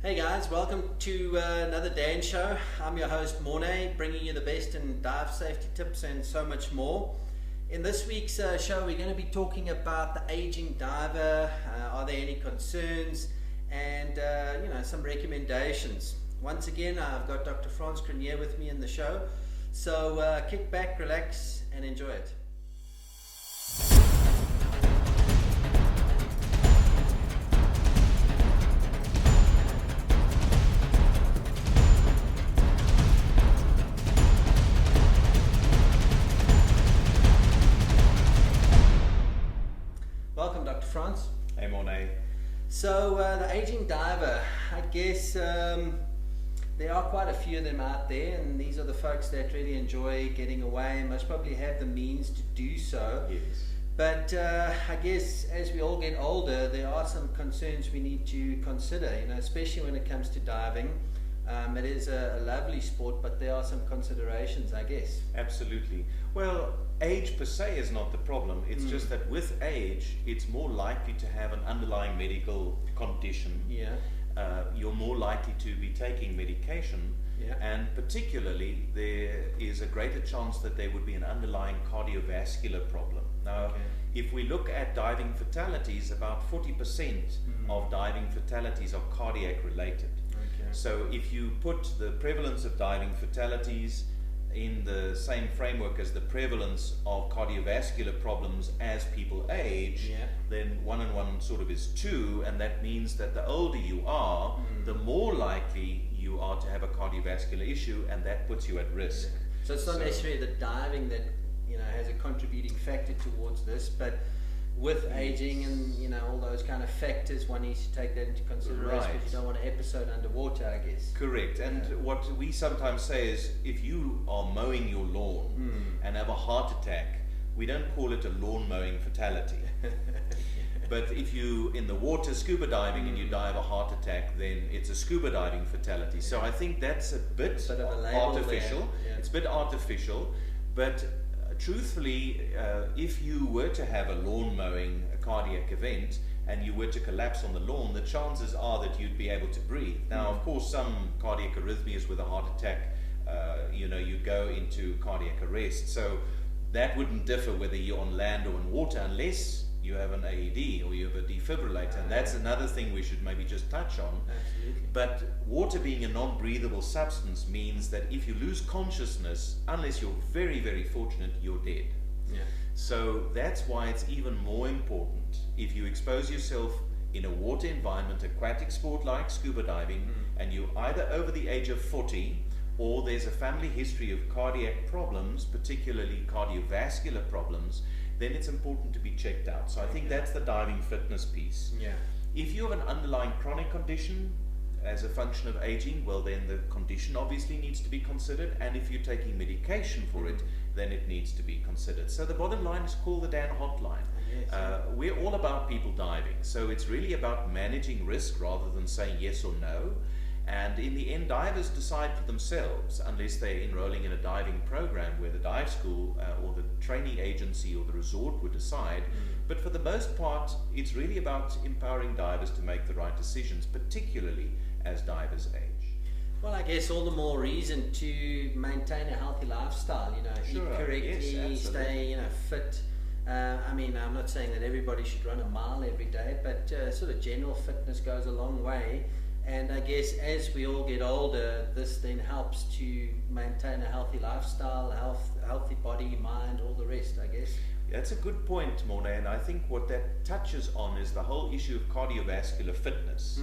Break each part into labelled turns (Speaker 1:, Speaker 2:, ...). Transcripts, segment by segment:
Speaker 1: Hey guys, welcome to another Dan show. I'm your host Mornay, bringing you the best in dive safety tips and so much more. In this week's show, we're going to be talking about the aging diver. Are there any concerns, and some recommendations. Once again, I've got Dr. Frans Cronje with me in the show. So kick back, relax, and enjoy it. Welcome, Dr. Frans.
Speaker 2: Hey, Mornay.
Speaker 1: So the aging diver, I guess there are quite a few of them out there, and these are the folks that really enjoy getting away and most probably have the means to do so.
Speaker 2: Yes.
Speaker 1: But I guess as we all get older, there are some concerns we need to consider, especially when it comes to diving. It is a lovely sport, but there are some considerations, I guess.
Speaker 2: Absolutely. Well, age per se is not the problem. It's just that with age, it's more likely to have an underlying medical condition.
Speaker 1: Yeah.
Speaker 2: You're more likely to be taking medication.
Speaker 1: Yeah.
Speaker 2: And particularly, there is a greater chance that there would be an underlying cardiovascular problem. Now,
Speaker 1: Okay.
Speaker 2: if we look at diving fatalities, about 40% of diving fatalities are cardiac related.
Speaker 1: Okay.
Speaker 2: So if you put the prevalence of diving fatalities in the same framework as the prevalence of cardiovascular problems as people age,
Speaker 1: Yeah.
Speaker 2: then 1 and 1 sort of is 2, and that means that the older you are, the more likely you are to have a cardiovascular issue, and that puts you at risk.
Speaker 1: So it's not
Speaker 2: So-
Speaker 1: necessarily the diving that has a contributing factor towards this, but with aging and all those kind of factors, one needs to take that into consideration.
Speaker 2: Right.
Speaker 1: Because you don't want an episode underwater, I guess.
Speaker 2: Correct. And what we sometimes say is, if you are mowing your lawn and have a heart attack, we don't call it a lawn mowing fatality. But if you in the water scuba diving and you die of a heart attack, then it's a scuba diving fatality. So I think that's a bit
Speaker 1: Bit of a label
Speaker 2: artificial.
Speaker 1: there. Yeah.
Speaker 2: It's a bit artificial, but truthfully, if you were to have a lawn mowing cardiac event and you were to collapse on the lawn, the chances are that you'd be able to breathe. Now, of course, some cardiac arrhythmias with a heart attack, you go into cardiac arrest. So that wouldn't differ whether you're on land or in water, unless you have an AED or you have a defibrillator. And that's another thing we should maybe just touch on.
Speaker 1: Absolutely.
Speaker 2: But water being a non-breathable substance means that if you lose consciousness, unless you're very, very fortunate, you're dead.
Speaker 1: Yeah.
Speaker 2: So that's why it's even more important if you expose yourself in a water environment, aquatic sport like scuba diving, and you're either over the age of 40 or there's a family history of cardiac problems, particularly cardiovascular problems, then it's important to be checked out. So I think that's the diving fitness piece.
Speaker 1: Yeah.
Speaker 2: If you have an underlying chronic condition as a function of aging, well, then the condition obviously needs to be considered, and if you're taking medication for it, then it needs to be considered. So the bottom line is call the Dan hotline.
Speaker 1: Yes.
Speaker 2: We're all about people diving, so it's really about managing risk rather than saying yes or no. And in the end, divers decide for themselves, unless they're enrolling in a diving program where the dive school or the training agency or the resort would decide. But for the most part, it's really about empowering divers to make the right decisions, particularly as divers age.
Speaker 1: Well, I guess all the more reason to maintain a healthy lifestyle,
Speaker 2: Sure,
Speaker 1: eat correctly,
Speaker 2: yes, absolutely.
Speaker 1: stay, fit. I'm not saying that everybody should run a mile every day, but sort of general fitness goes a long way. And I guess as we all get older, this then helps to maintain a healthy lifestyle, healthy body, mind, all the rest, I guess.
Speaker 2: That's a good point, Mornay, and I think what that touches on is the whole issue of cardiovascular fitness.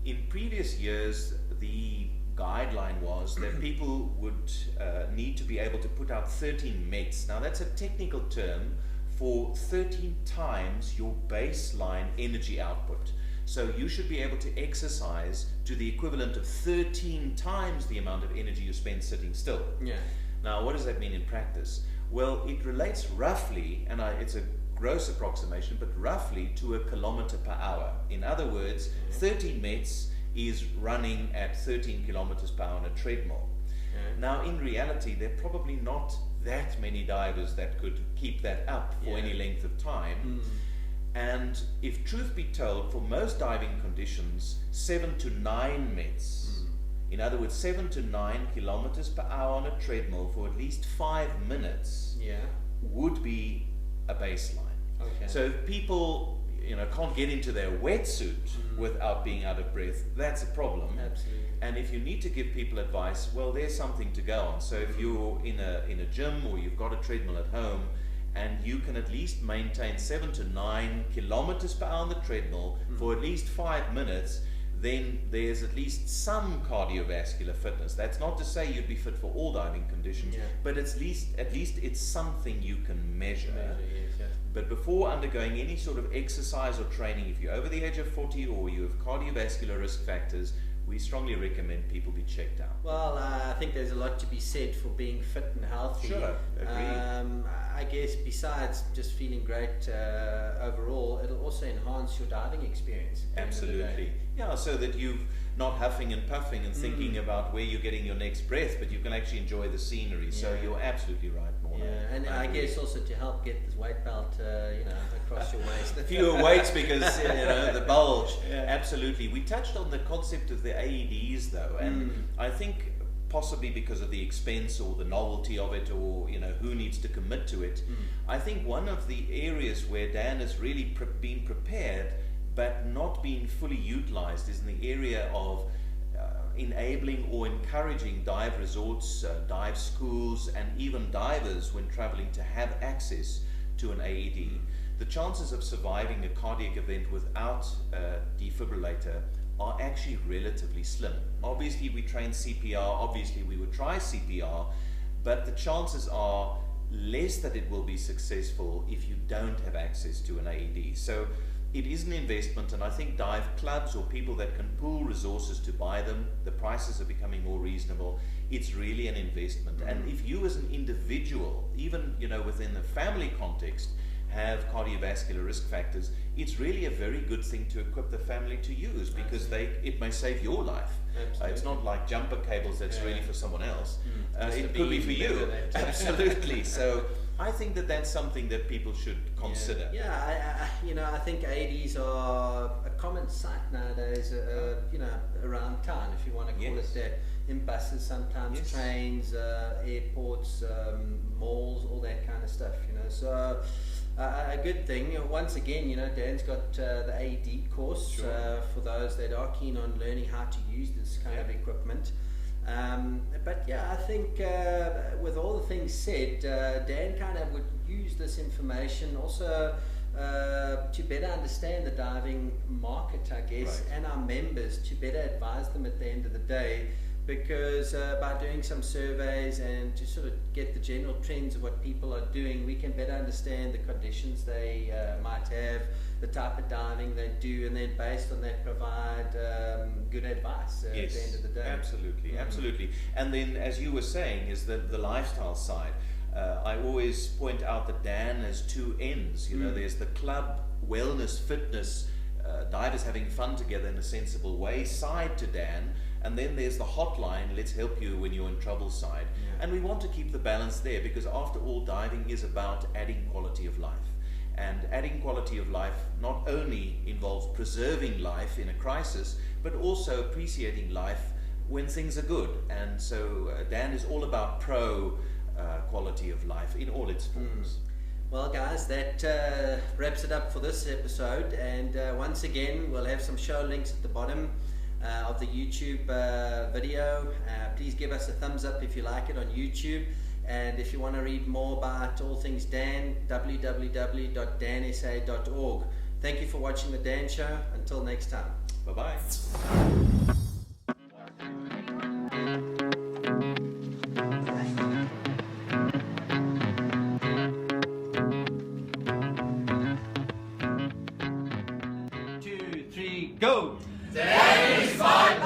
Speaker 2: In previous years, the guideline was that people would need to be able to put out 13 METs. Now, that's a technical term for 13 times your baseline energy output. So you should be able to exercise to the equivalent of 13 times the amount of energy you spend sitting still.
Speaker 1: Yeah.
Speaker 2: Now, what does that mean in practice? Well, it relates roughly, and it's a gross approximation, but roughly to a kilometer per hour. In other words, 13 METs is running at 13 kilometers per hour on a treadmill. Now, in reality, there are probably not that many divers that could keep that up for any length of time. And if truth be told, for most diving conditions, 7 to 9 METs. In other words, 7 to 9 kilometers per hour on a treadmill for at least 5 minutes would be a baseline.
Speaker 1: Okay.
Speaker 2: So if people, can't get into their wetsuit without being out of breath, that's a problem.
Speaker 1: Absolutely.
Speaker 2: And if you need to give people advice, well, there's something to go on. So if you're in a gym or you've got a treadmill at home, and you can at least maintain 7 to 9 kilometers per hour on the treadmill for at least 5 minutes, then there's at least some cardiovascular fitness. That's not to say you'd be fit for all diving conditions, but at least it's something you can measure. But before undergoing any sort of exercise or training, if you're over the age of 40 or you have cardiovascular risk factors, we strongly recommend people be checked out.
Speaker 1: Well, I think there's a lot to be said for being fit and healthy.
Speaker 2: Sure, agreed.
Speaker 1: I guess besides just feeling great overall, it'll also enhance your diving experience.
Speaker 2: Absolutely. Yeah, so that you're not huffing and puffing and thinking about where you're getting your next breath, but you can actually enjoy the scenery. So you're absolutely right, Morna.
Speaker 1: Yeah, and I guess also to help get this weight belt, across your waist.
Speaker 2: Fewer weights because the bulge. Absolutely. We touched on the concept of the AEDs though, and I think possibly because of the expense or the novelty of it, or who needs to commit to it. I think one of the areas where Dan has really been prepared but not being fully utilized is in the area of enabling or encouraging dive resorts, dive schools, and even divers when traveling to have access to an AED. The chances of surviving a cardiac event without a defibrillator are actually relatively slim. Obviously we train CPR, obviously we would try CPR, but the chances are less that it will be successful if you don't have access to an AED. So it is an investment, and I think dive clubs or people that can pool resources to buy them, the prices are becoming more reasonable. It's really an investment. And if you as an individual, even within the family context, have cardiovascular risk factors, it's really a very good thing to equip the family to use, because it may save your life. It's not like jumper cables that's really for someone else. It could be for you. Absolutely. So I think that's something that people should consider.
Speaker 1: I think AEDs are a common sight nowadays, around town, if you want to call it that, in buses sometimes, trains, airports, malls, all that kind of stuff, so a good thing. Once again, Dan's got the AED course for those that are keen on learning how to use this kind of equipment. But I think with all the things said, Dan kind of would use this information also to better understand the diving market, I guess, and our members, to better advise them at the end of the day, because by doing some surveys and to sort of get the general trends of what people are doing, we can better understand the conditions they might have, the type of diving they do, and then based on that provide good advice at the end of the day.
Speaker 2: Absolutely. And then, as you were saying, is the lifestyle side. I always point out that Dan has two ends. There's the club, wellness, fitness, divers having fun together in a sensible way side to Dan. And then there's the hotline, let's help you when you're in trouble side. And we want to keep the balance there, because after all, diving is about adding quality of life. And adding quality of life not only involves preserving life in a crisis, but also appreciating life when things are good. And so Dan is all about quality of life in all its forms.
Speaker 1: Well, guys, that wraps it up for this episode. And once again, we'll have some show links at the bottom of the YouTube video. Please give us a thumbs up if you like it on YouTube, and if you want to read more about all things Dan, www.dansa.org. Thank you for watching the Dan Show. Until next time.
Speaker 2: Bye-bye.
Speaker 1: Go! Dan is my